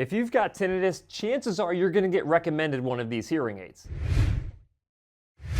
If you've got tinnitus, chances are you're going to get recommended one of these hearing aids.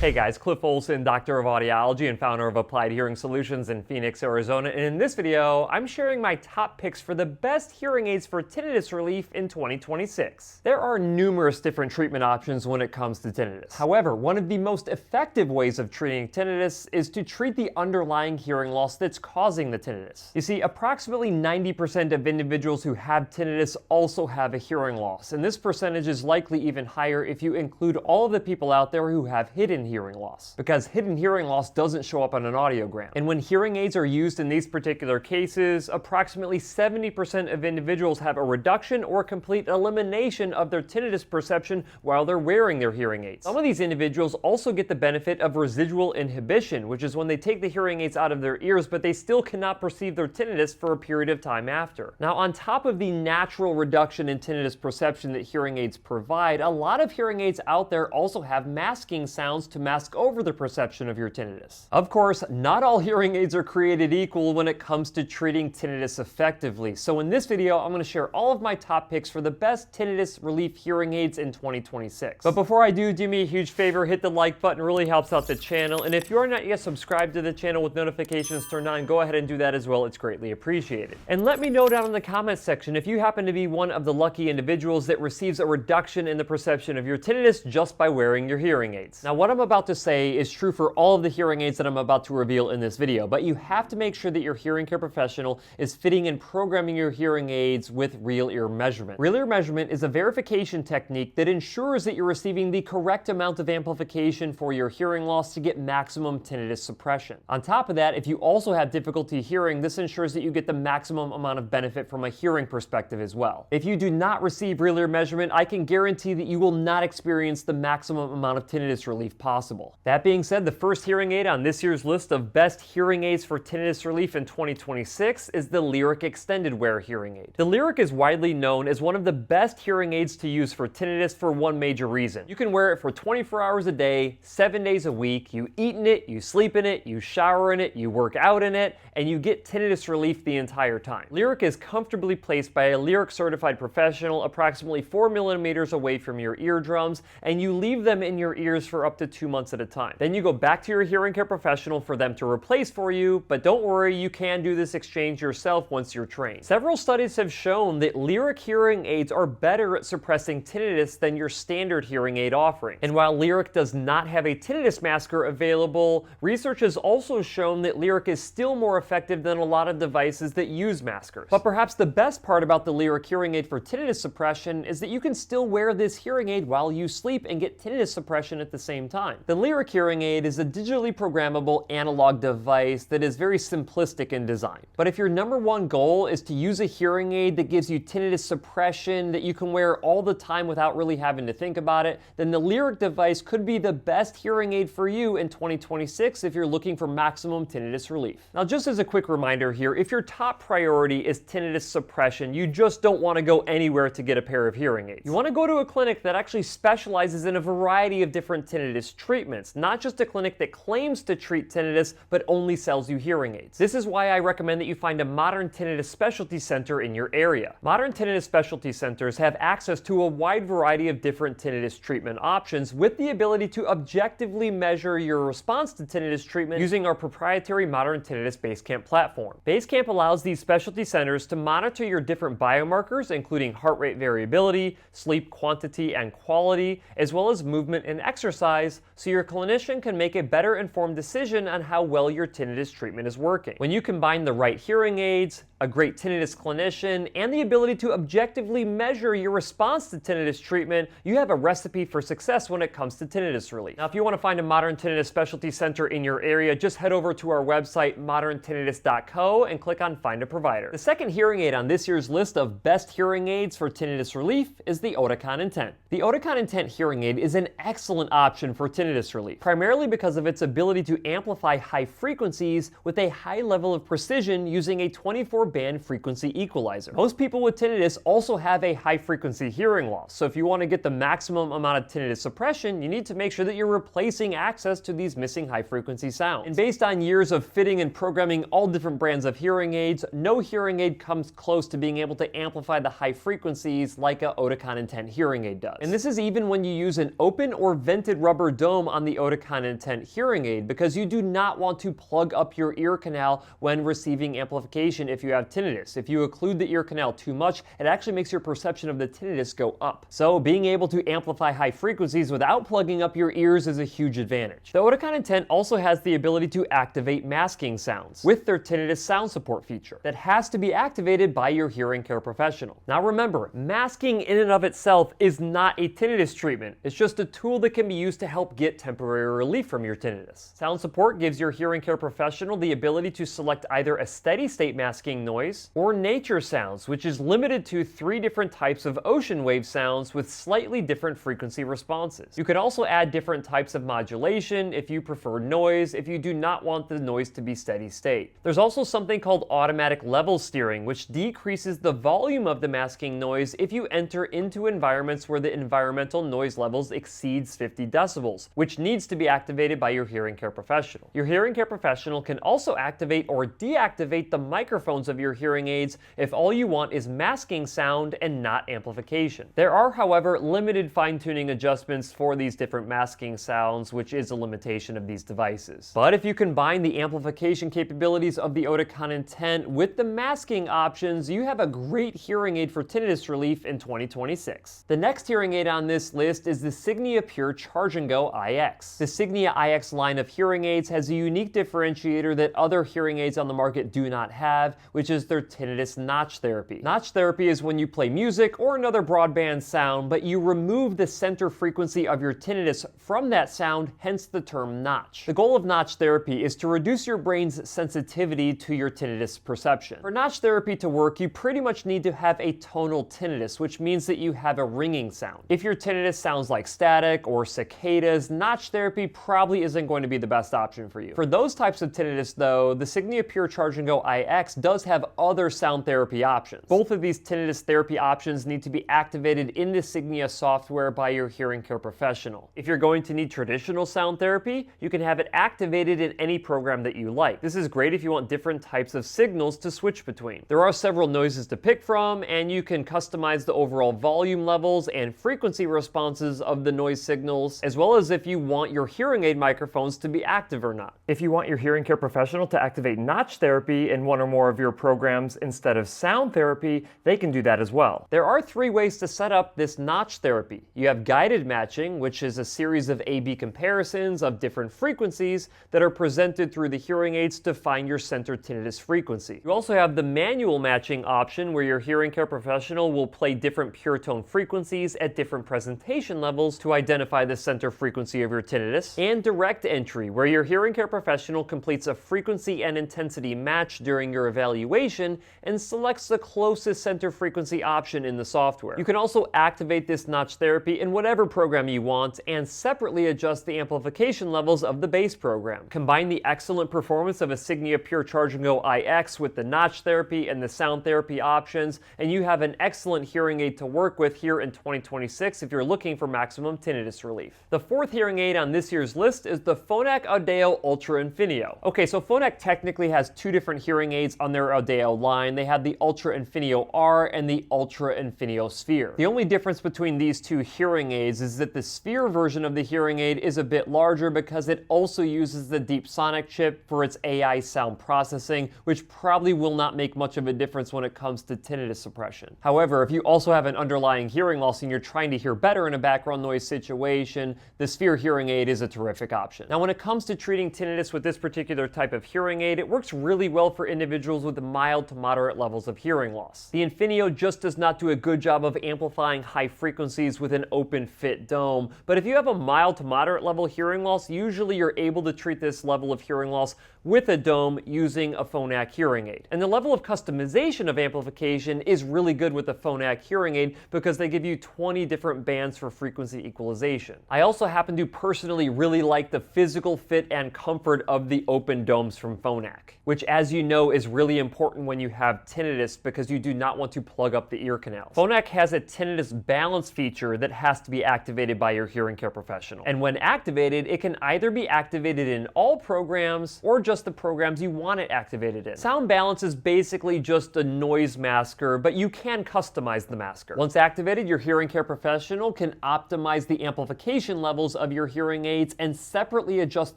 Hey guys, Cliff Olson, Doctor of Audiology and founder of Applied Hearing Solutions in Phoenix, Arizona, and in this video, I'm sharing my top picks for the best hearing aids for tinnitus relief in 2026. There are numerous different treatment options when it comes to tinnitus. However, one of the most effective ways of treating tinnitus is to treat the underlying hearing loss that's causing the tinnitus. You see, approximately 90% of individuals who have tinnitus also have a hearing loss, and this percentage is likely even higher if you include all of the people out there who have hidden hearing loss, because hidden hearing loss doesn't show up on an audiogram. And when hearing aids are used in these particular cases, approximately 70% of individuals have a reduction or complete elimination of their tinnitus perception while they're wearing their hearing aids. Some of these individuals also get the benefit of residual inhibition, which is when they take the hearing aids out of their ears, but they still cannot perceive their tinnitus for a period of time after. Now, on top of the natural reduction in tinnitus perception that hearing aids provide, a lot of hearing aids out there also have masking sounds to mask over the perception of your tinnitus. Of course, not all hearing aids are created equal when it comes to treating tinnitus effectively. So in this video, I'm going to share all of my top picks for the best tinnitus relief hearing aids in 2026. But before I do me a huge favor, hit the like button, it really helps out the channel. And if you're not yet subscribed to the channel with notifications turned on, go ahead and do that as well. It's greatly appreciated. And let me know down in the comments section if you happen to be one of the lucky individuals that receives a reduction in the perception of your tinnitus just by wearing your hearing aids. Now, what I'm about to say is true for all of the hearing aids that I'm about to reveal in this video, but you have to make sure that your hearing care professional is fitting and programming your hearing aids with real ear measurement. Real ear measurement is a verification technique that ensures that you're receiving the correct amount of amplification for your hearing loss to get maximum tinnitus suppression. On top of that, if you also have difficulty hearing, this ensures that you get the maximum amount of benefit from a hearing perspective as well. If you do not receive real ear measurement, I can guarantee that you will not experience the maximum amount of tinnitus relief possible. That being said, the first hearing aid on this year's list of best hearing aids for tinnitus relief in 2026 is the Lyric Extended Wear hearing aid. The Lyric is widely known as one of the best hearing aids to use for tinnitus for one major reason. You can wear it for 24 hours a day, 7 days a week. You eat in it, you sleep in it, you shower in it, you work out in it, and you get tinnitus relief the entire time. Lyric is comfortably placed by a Lyric certified professional approximately 4 millimeters away from your eardrums, and you leave them in your ears for up to 2 months at a time. Then you go back to your hearing care professional for them to replace for you, but don't worry, you can do this exchange yourself once you're trained. Several studies have shown that Lyric hearing aids are better at suppressing tinnitus than your standard hearing aid offering. And while Lyric does not have a tinnitus masker available, research has also shown that Lyric is still more effective than a lot of devices that use maskers. But perhaps the best part about the Lyric hearing aid for tinnitus suppression is that you can still wear this hearing aid while you sleep and get tinnitus suppression at the same time. The Lyric hearing aid is a digitally programmable analog device that is very simplistic in design. But if your number one goal is to use a hearing aid that gives you tinnitus suppression that you can wear all the time without really having to think about it, then the Lyric device could be the best hearing aid for you in 2026 if you're looking for maximum tinnitus relief. Now, just as a quick reminder here, if your top priority is tinnitus suppression, you just don't want to go anywhere to get a pair of hearing aids. You want to go to a clinic that actually specializes in a variety of different tinnitus treatments, not just a clinic that claims to treat tinnitus but only sells you hearing aids. This is why I recommend that you find a modern tinnitus specialty center in your area. Modern tinnitus specialty centers have access to a wide variety of different tinnitus treatment options with the ability to objectively measure your response to tinnitus treatment using our proprietary Modern Tinnitus Basecamp platform. Basecamp allows these specialty centers to monitor your different biomarkers, including heart rate variability, sleep quantity and quality, as well as movement and exercise, so your clinician can make a better informed decision on how well your tinnitus treatment is working. When you combine the right hearing aids, a great tinnitus clinician, and the ability to objectively measure your response to tinnitus treatment, you have a recipe for success when it comes to tinnitus relief. Now, if you want to find a Modern Tinnitus Specialty Center in your area, just head over to our website, moderntinnitus.co, and click on Find a Provider. The second hearing aid on this year's list of best hearing aids for tinnitus relief is the Oticon Intent. The Oticon Intent hearing aid is an excellent option for tinnitus relief, primarily because of its ability to amplify high frequencies with a high level of precision using a 24 band frequency equalizer. Most people with tinnitus also have a high frequency hearing loss, so if you want to get the maximum amount of tinnitus suppression, you need to make sure that you're replacing access to these missing high frequency sounds. And based on years of fitting and programming all different brands of hearing aids, no hearing aid comes close to being able to amplify the high frequencies like a Oticon Intent hearing aid does. And this is even when you use an open or vented rubber dome on the Oticon Intent hearing aid, because you do not want to plug up your ear canal when receiving amplification if you have tinnitus. If you occlude the ear canal too much, it actually makes your perception of the tinnitus go up. So being able to amplify high frequencies without plugging up your ears is a huge advantage. The Oticon Intent also has the ability to activate masking sounds with their tinnitus sound support feature that has to be activated by your hearing care professional. Now remember, masking in and of itself is not a tinnitus treatment. It's just a tool that can be used to help get temporary relief from your tinnitus. Sound support gives your hearing care professional the ability to select either a steady state masking noise or nature sounds, which is limited to 3 different types of ocean wave sounds with slightly different frequency responses. You can also add different types of modulation if you prefer noise, if you do not want the noise to be steady state. There's also something called automatic level steering, which decreases the volume of the masking noise if you enter into environments where the environmental noise levels exceeds 50 decibels, which needs to be activated by your hearing care professional. Your hearing care professional can also activate or deactivate the microphones of your hearing aids if all you want is masking sound and not amplification. There are, however, limited fine-tuning adjustments for these different masking sounds, which is a limitation of these devices. But if you combine the amplification capabilities of the Oticon Intent with the masking options, you have a great hearing aid for tinnitus relief in 2026. The next hearing aid on this list is the Signia Pure Charge&Go iX. The Signia iX line of hearing aids has a unique differentiator that other hearing aids on the market do not have, which is their tinnitus notch therapy. Notch therapy is when you play music or another broadband sound, but you remove the center frequency of your tinnitus from that sound, hence the term notch. The goal of notch therapy is to reduce your brain's sensitivity to your tinnitus perception. For notch therapy to work, you pretty much need to have a tonal tinnitus, which means that you have a ringing sound. If your tinnitus sounds like static or cicadas, notch therapy probably isn't going to be the best option for you. For those types of tinnitus though, the Signia Pure Charge&Go iX does have other sound therapy options. Both of these tinnitus therapy options need to be activated in the Signia software by your hearing care professional. If you're going to need traditional sound therapy, you can have it activated in any program that you like. This is great if you want different types of signals to switch between. There are several noises to pick from, and you can customize the overall volume levels and frequency responses of the noise signals, as well as if you want your hearing aid microphones to be active or not. If you want your hearing care professional to activate notch therapy in one or more of your programs instead of sound therapy, they can do that as well. There are 3 ways to set up this notch therapy. You have guided matching, which is a series of A/B comparisons of different frequencies that are presented through the hearing aids to find your center tinnitus frequency. You also have the manual matching option, where your hearing care professional will play different pure tone frequencies at different presentation levels to identify the center frequency of your tinnitus, and direct entry, where your hearing care professional completes a frequency and intensity match during your evaluation and selects the closest center frequency option in the software. You can also activate this notch therapy in whatever program you want and separately adjust the amplification levels of the base program. Combine the excellent performance of a Signia Pure Charge&Go iX with the notch therapy and the sound therapy options, and you have an excellent hearing aid to work with here in 2026 if you're looking for maximum tinnitus relief. The 4th hearing aid on this year's list is the Phonak Audeo Ultra Infinio. Okay, so Phonak technically has 2 different hearing aids on their Audeo line. They have the Ultra Infinio R and the Ultra Infinio Sphere. The only difference between these 2 hearing aids is that the Sphere version of the hearing aid is a bit larger because it also uses the Deep Sonic chip for its AI sound processing, which probably will not make much of a difference when it comes to tinnitus suppression. However, if you also have an underlying hearing loss and you're trying to hear better in a background noise situation, the Sphere hearing aid is a terrific option. Now, when it comes to treating tinnitus with this particular type of hearing aid, it works really well for individuals with mild to moderate levels of hearing loss. The Infinio just does not do a good job of amplifying high frequencies with an open fit dome, but if you have a mild to moderate level hearing loss, usually you're able to treat this level of hearing loss with a dome using a Phonak hearing aid. And the level of customization of amplification is really good with the Phonak hearing aid because they give you 20 different bands for frequency equalization. I also happen to personally really like the physical fit and comfort of the open domes from Phonak, which, as you know, is really important important when you have tinnitus because you do not want to plug up the ear canals. Phonak has a tinnitus balance feature that has to be activated by your hearing care professional. And when activated, it can either be activated in all programs or just the programs you want it activated in. Sound balance is basically just a noise masker, but you can customize the masker. Once activated, your hearing care professional can optimize the amplification levels of your hearing aids and separately adjust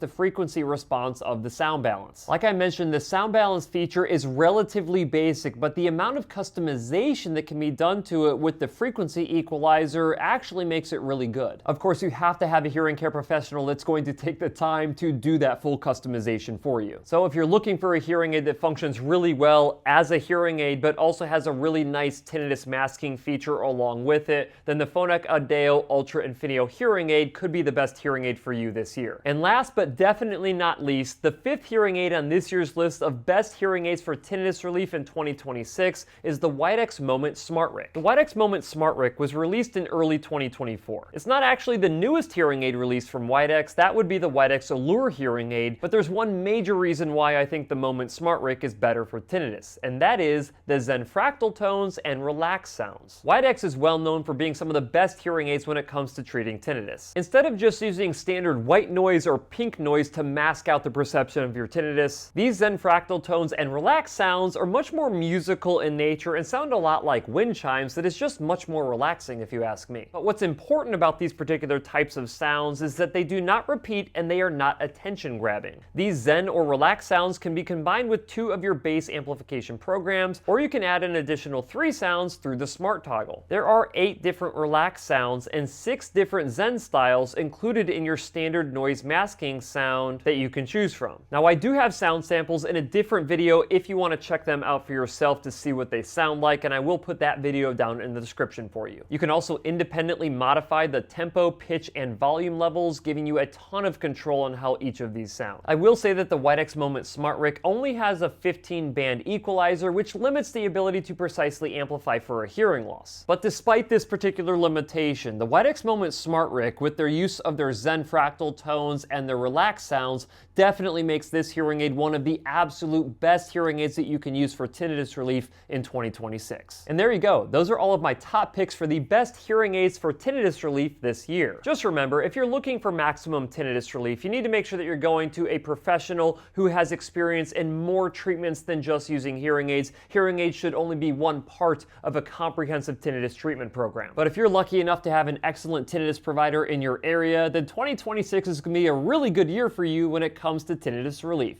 the frequency response of the sound balance. Like I mentioned, the sound balance feature is relatively basic, but the amount of customization that can be done to it with the frequency equalizer actually makes it really good. Of course, you have to have a hearing care professional that's going to take the time to do that full customization for you. So if you're looking for a hearing aid that functions really well as a hearing aid, but also has a really nice tinnitus masking feature along with it, then the Phonak Audeo Ultra Infinio hearing aid could be the best hearing aid for you this year. And last but definitely not least, the fifth hearing aid on this year's list of best hearing aids for tinnitus relief in 2026 is the Widex Moment Smart Rick. The Widex Moment Smart Rick was released in early 2024. It's not actually the newest hearing aid released from Widex, that would be the Widex Allure hearing aid, but there's one major reason why I think the Moment Smart Rick is better for tinnitus, and that is the Zen fractal tones and relaxed sounds. Widex is well known for being some of the best hearing aids when it comes to treating tinnitus. Instead of just using standard white noise or pink noise to mask out the perception of your tinnitus, these Zen fractal tones and relaxed sounds are much more musical in nature and sound a lot like wind chimes that is just much more relaxing if you ask me. But what's important about these particular types of sounds is that they do not repeat and they are not attention grabbing. These Zen or relaxed sounds can be combined with 2 of your bass amplification programs, or you can add an additional 3 sounds through the smart toggle. There are 8 different relaxed sounds and 6 different Zen styles included in your standard noise masking sound that you can choose from. Now I do have sound samples in a different video if you want to check them out for yourself to see what they sound like, and I will put that video down in the description for you. You can also independently modify the tempo, pitch, and volume levels, giving you a ton of control on how each of these sound. I will say that the Widex Moment Smart Rick only has a 15-band equalizer, which limits the ability to precisely amplify for a hearing loss. But despite this particular limitation, the Widex Moment Smart Rick, with their use of their Zen fractal tones and their relaxed sounds, definitely makes this hearing aid one of the absolute best hearing aids that you can use for tinnitus relief in 2026. And there you go. Those are all of my top picks for the best hearing aids for tinnitus relief this year. Just remember, if you're looking for maximum tinnitus relief, you need to make sure that you're going to a professional who has experience in more treatments than just using hearing aids. Hearing aids should only be one part of a comprehensive tinnitus treatment program. But if you're lucky enough to have an excellent tinnitus provider in your area, then 2026 is going to be a really good year for you when it comes to tinnitus relief.